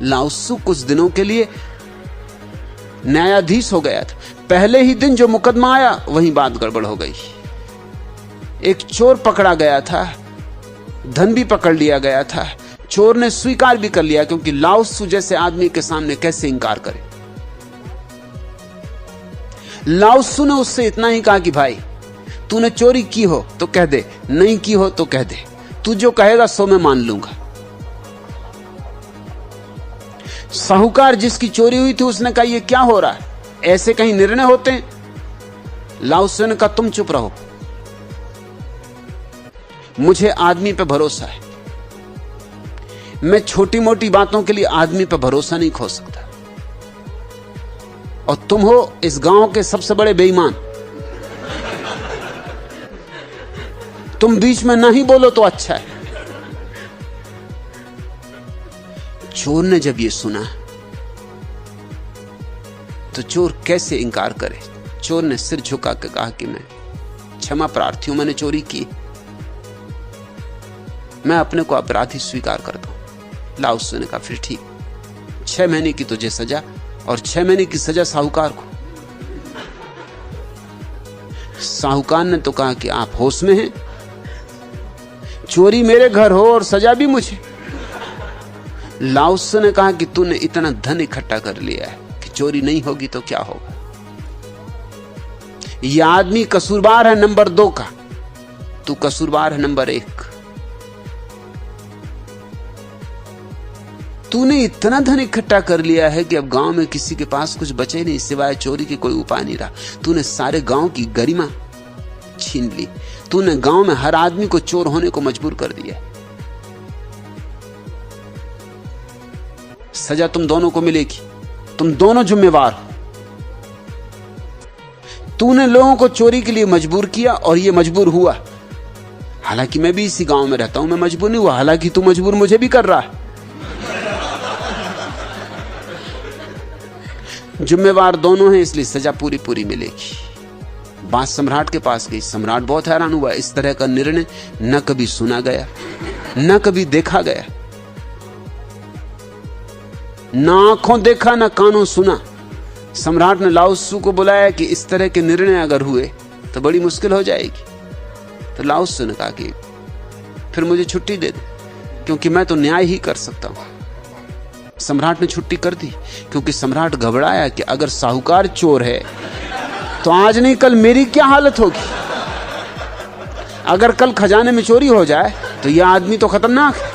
लाओ त्सु कुछ दिनों के लिए न्यायाधीश हो गया था। पहले ही दिन जो मुकदमा आया वहीं बात गड़बड़ हो गई। एक चोर पकड़ा गया था, धन भी पकड़ लिया गया था। चोर ने स्वीकार भी कर लिया, क्योंकि लाओ त्सु जैसे आदमी के सामने कैसे इंकार करे। लाओ त्सु ने उससे इतना ही कहा कि भाई तूने चोरी की हो तो कह दे, नहीं की हो तो कह दे, तू जो कहेगा सो मैं मान लूंगा। साहूकार जिसकी चोरी हुई थी उसने कहा यह क्या हो रहा है, ऐसे कहीं निर्णय होते हैं? लाओ त्सु ने कहा तुम चुप रहो, मुझे आदमी पे भरोसा है, मैं छोटी मोटी बातों के लिए आदमी पे भरोसा नहीं खो सकता। और तुम हो इस गांव के सबसे बड़े बेईमान, तुम बीच में नहीं बोलो तो अच्छा है। चोर ने जब ये सुना तो चोर कैसे इंकार करे। चोर ने सिर झुका के कहा कि मैं क्षमा प्रार्थी हूं, मैंने चोरी की, मैं अपने को अपराधी स्वीकार करता हूं। लाओ त्सु ने कहा फिर ठीक, 6 महीने की तुझे सजा और 6 महीने की सजा साहूकार को। साहूकार ने तो कहा कि आप होश में हैं, चोरी मेरे घर हो और सजा भी मुझे। लाओ त्सु ने कहा कि तूने इतना धन इकट्ठा कर लिया है कि चोरी नहीं होगी तो क्या होगा। यह आदमी कसूरवार है नंबर 2 का, तू कसूरवार है नंबर 1। तूने इतना धन इकट्ठा कर लिया है कि अब गांव में किसी के पास कुछ बचे नहीं, सिवाय चोरी के कोई उपाय नहीं रहा। तूने सारे गांव की गरिमा छीन ली, तूने गांव में हर आदमी को चोर होने को मजबूर कर दिया। सजा तुम दोनों को मिलेगी, तुम दोनों जिम्मेवार हो। तूने लोगों को चोरी के लिए मजबूर किया और यह मजबूर हुआ। हालांकि मैं भी इसी गांव में रहता हूं, मैं मजबूर नहीं हुआ, हालांकि तू मजबूर मुझे भी कर रहा है। जिम्मेवार दोनों हैं, इसलिए सजा पूरी पूरी मिलेगी। बात सम्राट के पास गई। सम्राट बहुत हैरान हुआ, इस तरह का निर्णय न कभी सुना गया, न कभी देखा गया, ना आंखों देखा ना कानों सुना। सम्राट ने लाओ त्सु को बुलाया कि इस तरह के निर्णय अगर हुए तो बड़ी मुश्किल हो जाएगी। तो लाओ त्सु ने कहा कि फिर मुझे छुट्टी दे दे, क्योंकि मैं तो न्याय ही कर सकता हूं। सम्राट ने छुट्टी कर दी, क्योंकि सम्राट घबराया कि अगर साहूकार चोर है तो आज नहीं कल मेरी क्या हालत होगी। अगर कल खजाने में चोरी हो जाए तो यह आदमी तो खतरनाक है।